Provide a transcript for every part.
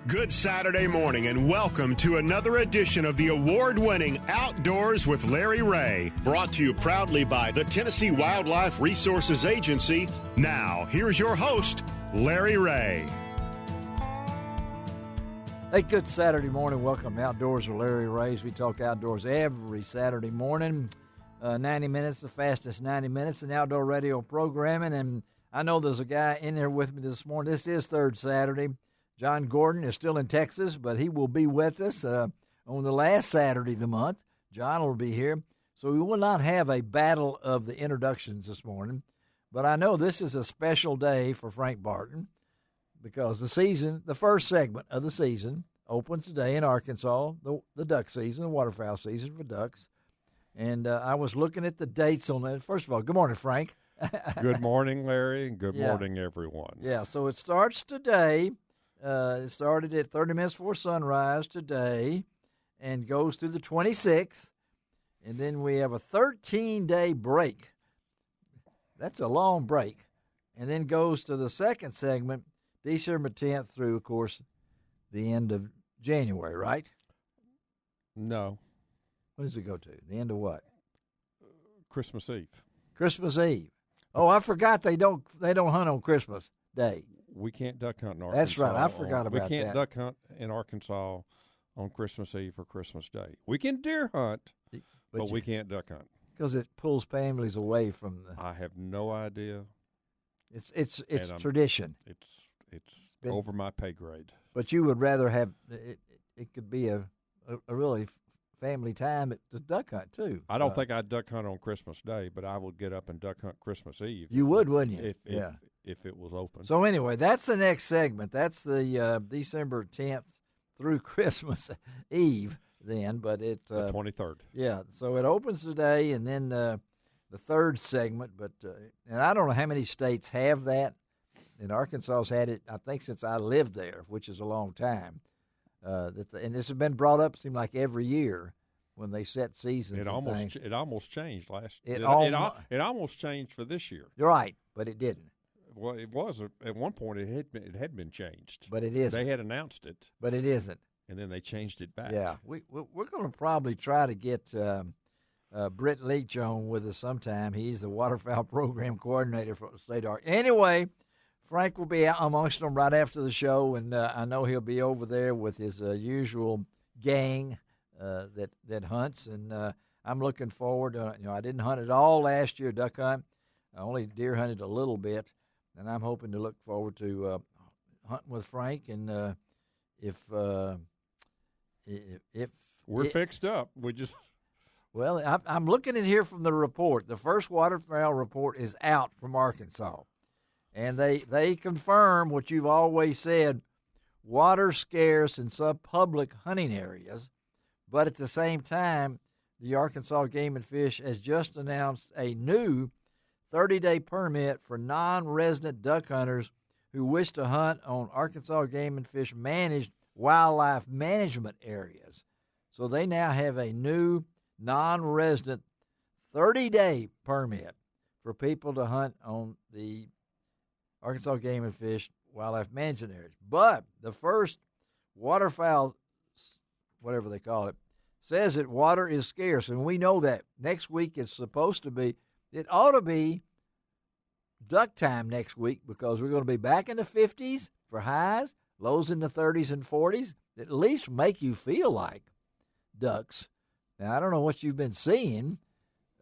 Good Saturday morning and welcome to another edition of the award-winning Outdoors with Larry Ray. Brought to you proudly by the Tennessee Wildlife Resources Agency. Now, here's your host, Larry Ray. Hey, good Saturday morning. Welcome to Outdoors with Larry Ray. We talk outdoors every Saturday morning. 90 minutes, the fastest 90 minutes in outdoor radio programming. And I know there's a guy in there with me this morning. This is third Saturday. John Gordon is still in Texas, but he will be with us on the last Saturday of the month. John will be here. So we will not have a battle of the introductions this morning. But I know this is a special day for Frank Barton because the first segment of the season opens today in Arkansas, the duck season, the waterfowl season for ducks. And I was looking at the dates on that. First of all, good morning, Frank. Good morning, Larry, and good morning, everyone. Yeah, so it starts today. It started at 30 minutes before sunrise today and goes to the 26th. And then we have a 13-day break. That's a long break. And then goes to the second segment, December 10th through, of course, the end of January, right? No. What does it go to? The end of what? Christmas Eve. Christmas Eve. Oh, I forgot they don't hunt on Christmas Day. We can't duck hunt in Arkansas. That's right. I forgot about that. We can't duck hunt in Arkansas on Christmas Eve or Christmas Day. We can deer hunt, but we can't duck hunt. Because it pulls families away from the... I have no idea. It's tradition. It's over my pay grade. But you would rather have... It could be a really family time at the duck hunt, too. I don't think I'd duck hunt on Christmas Day, but I would get up and duck hunt Christmas Eve. You would, wouldn't you? If it was open. So anyway, that's the next segment. That's the December 10th through Christmas Eve then, but the 23rd. Yeah, so it opens today and then the third segment, but and I don't know how many states have that. And Arkansas has had it, I think, since I lived there, which is a long time. And this has been brought up, seemed like every year when they set seasons. It almost changed last. It almost changed for this year. You're right, but it didn't. Well, it was at one point. It had been changed, but it isn't. They had announced it, but it isn't. And then they changed it back. Yeah, we're going to probably try to get Britt Leach on with us sometime. He's the waterfowl program coordinator for the state of Arkansas. Anyway, Frank will be out amongst them right after the show, and I know he'll be over there with his usual gang that hunts. And I'm looking forward. I didn't hunt at all last year, duck hunt. I only deer hunted a little bit. And I'm hoping to look forward to hunting with Frank. And if we're fixed up, we just I'm looking at here from the report. The first waterfowl report is out from Arkansas, and they confirm what you've always said: water scarce in some public hunting areas. But at the same time, the Arkansas Game and Fish has just announced a new 30-day permit for non-resident duck hunters who wish to hunt on Arkansas Game and Fish managed wildlife management areas. So they now have a new non-resident 30-day permit for people to hunt on the Arkansas Game and Fish wildlife management areas. But the first waterfowl, whatever they call it, says that water is scarce, and we know that. Next week it's supposed to be. It ought to be duck time next week because we're going to be back in the 50s for highs, lows in the 30s and 40s, that at least make you feel like ducks. Now, I don't know what you've been seeing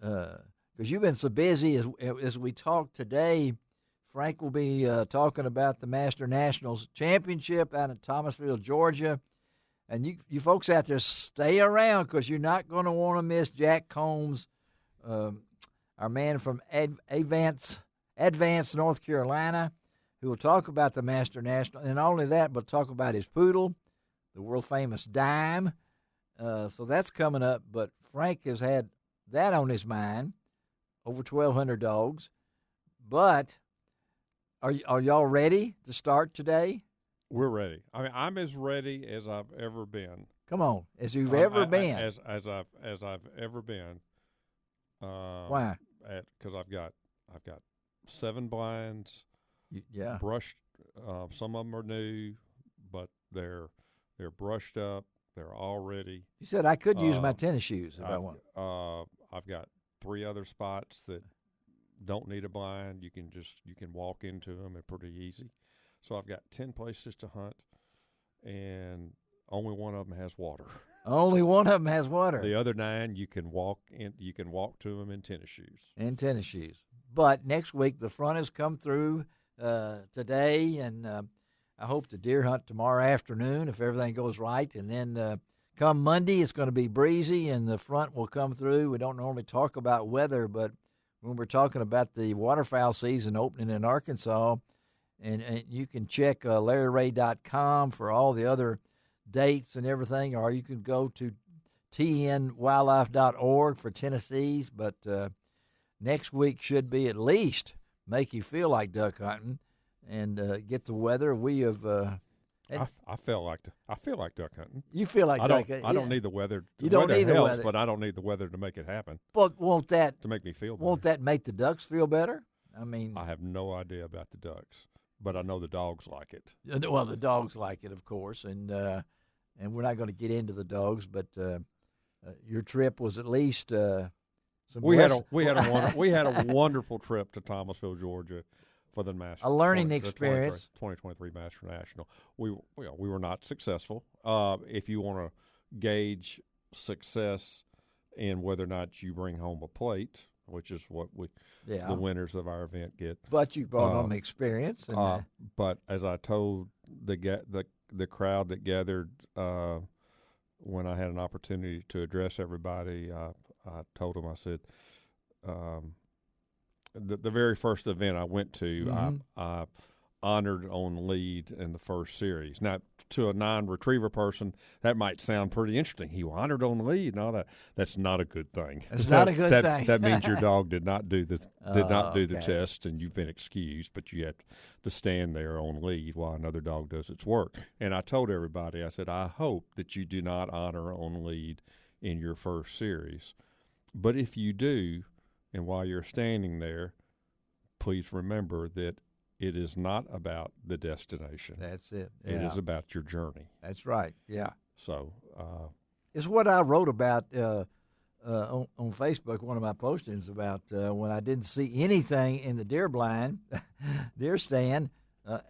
because you've been so busy. As we talk today, Frank will be talking about the Master Nationals Championship out in Thomasville, Georgia. And you folks out there, stay around because you're not going to want to miss Jack Combs, our man from Advance, North Carolina, who will talk about the Master National. And not only that, but talk about his poodle, the world-famous Dime. So that's coming up. But Frank has had that on his mind, over 1,200 dogs. But are y'all ready to start today? We're ready. I mean, I'm as ready as I've ever been. Come on, as you've ever been. As I've ever been. Why? Because I've got 7 blinds. Yeah. Brushed. Some of them are new, but They're brushed up. They're all ready. You said I could use my tennis shoes if I want. I've got 3 other spots that don't need a blind. You can walk into them. They're pretty easy. So I've got 10 places to hunt, and only one of them has water. Only one of them has water. The other 9 you can walk to them in tennis shoes. In tennis shoes. But next week the front has come through today, and I hope to deer hunt tomorrow afternoon if everything goes right. And then come Monday it's going to be breezy and the front will come through. We don't normally talk about weather, but when we're talking about the waterfowl season opening in Arkansas, and you can check LarryRay.com for all the other dates and everything, or you can go to tnwildlife.org for Tennessee's. But next week should be at least make you feel like duck hunting and get the weather. We have. I feel like duck hunting. You feel like duck hunting. I don't need the weather. You don't need the weather, but I don't need the weather to make it happen. But won't that to make me feel better? Won't that make the ducks feel better? I mean, I have no idea about the ducks, but I know the dogs like it. Well, the dogs like it, of course, and we're not going to get into the dogs, but your trip was at least we had a wonderful trip to Thomasville, Georgia, for the Masters. A learning experience. 2023 Master National. We were not successful. If you want to gauge success in whether or not you bring home a plate, which is what the winners of our event get. But you brought home experience. And, but as I told the crowd that gathered when I had an opportunity to address everybody, I told them, I said, the very first event I went to, I honored on lead in the first series. Now, to a non-retriever person, that might sound pretty interesting. He honored on lead and all that. That's not a good thing. It's not a good thing. That means your dog did not do the test, and you've been excused. But you have to stand there on lead while another dog does its work. And I told everybody, I said, I hope that you do not honor on lead in your first series. But if you do, and while you're standing there, please remember that it is not about the destination. That's it. It is about your journey. That's right. Yeah. So it's what I wrote about on Facebook, one of my postings about when I didn't see anything in the deer blind, deer stand,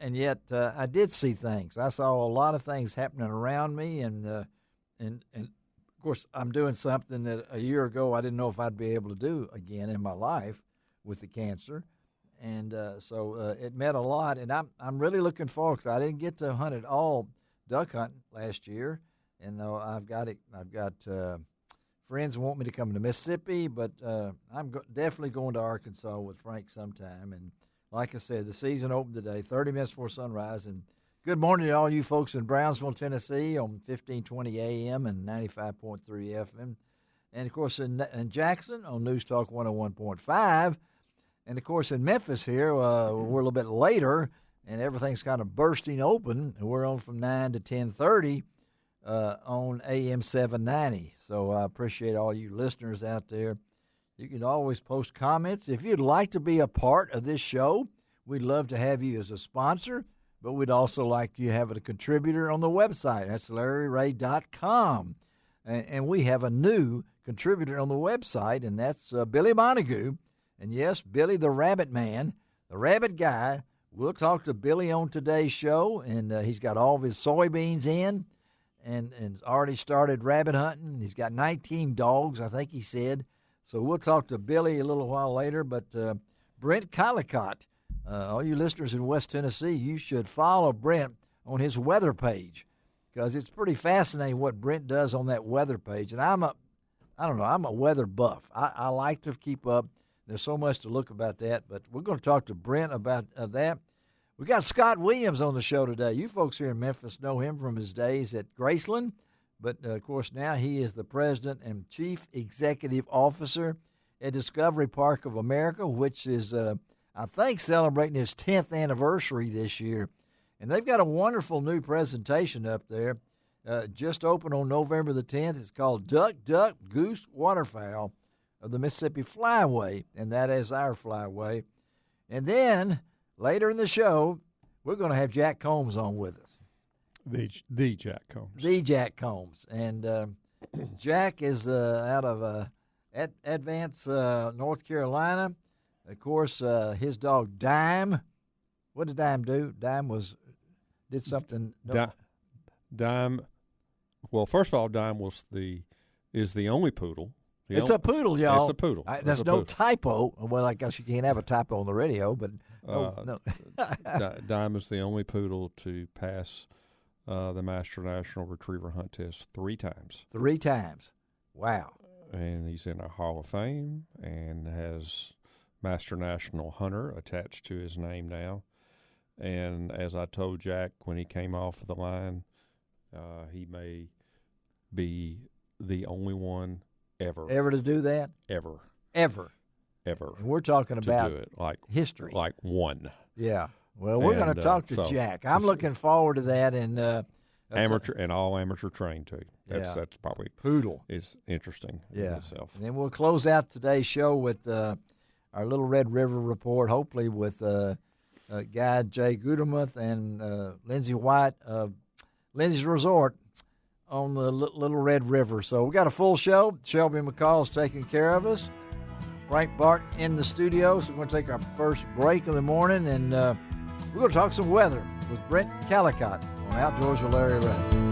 and yet I did see things. I saw a lot of things happening around me, and of course I'm doing something that a year ago I didn't know if I'd be able to do again in my life with the cancer. And so it meant a lot, and I'm really looking forward, because I didn't get to hunt at all duck hunting last year, and I've got friends who want me to come to Mississippi, but I'm definitely going to Arkansas with Frank sometime. And like I said, the season opened today, 30 minutes before sunrise. And good morning to all you folks in Brownsville, Tennessee, on 1520 AM and 95.3 FM, and of course in Jackson on News Talk 101.5. And, of course, in Memphis here, we're a little bit later, and everything's kind of bursting open. And we're on from 9 to 10:30 on AM 790. So I appreciate all you listeners out there. You can always post comments. If you'd like to be a part of this show, we'd love to have you as a sponsor, but we'd also like you to have a contributor on the website. That's LarryRay.com. And we have a new contributor on the website, and that's Billy Montague. And yes, Billy the Rabbit Man, the Rabbit Guy. We'll talk to Billy on today's show, and he's got all of his soybeans in and already started rabbit hunting. He's got 19 dogs, I think he said. So we'll talk to Billy a little while later. But Brent Collicott, all you listeners in West Tennessee, you should follow Brent on his weather page, because it's pretty fascinating what Brent does on that weather page. And I'm a weather buff. I like to keep up. There's so much to look about that, but we're going to talk to Brent about that. We got Scott Williams on the show today. You folks here in Memphis know him from his days at Graceland, but, of course, now he is the president and chief executive officer at Discovery Park of America, which is, I think, celebrating its 10th anniversary this year. And they've got a wonderful new presentation up there, just opened on November the 10th. It's called Duck, Duck, Goose, Waterfowl of the Mississippi Flyway, and that is our flyway. And then later in the show, we're going to have Jack Combs on with us. The Jack Combs. The Jack Combs. And Jack is out of Advance, North Carolina. Of course, his dog Dime. What did Dime do? Dime did something. Dime. Well, first of all, Dime is the only poodle. It's a poodle, y'all. It's a poodle. There's no typo. Well, I guess you can't have a typo on the radio, but no. Dime is the only poodle to pass the Master National Retriever Hunt Test 3 times. 3 times. Wow. And he's in a Hall of Fame and has Master National Hunter attached to his name now. And as I told Jack when he came off of the line, he may be the only one ever to do that? Ever. And we're talking about do it, like history. Like one. Yeah. Well, we're going to talk to Jack. I'm looking forward to that. And all amateur trained too. That's probably poodle is interesting in itself. And then we'll close out today's show with our Little Red River report, hopefully with guide Jay Gudemuth and Lindsey White of Lindsey's Resort on the Little Red River. So we got a full show. Shelby McCall's taking care of us. Frank Barton in the studio. So we're going to take our first break of the morning, and we're going to talk some weather with Brent Callicott on Outdoors with Larry Ray.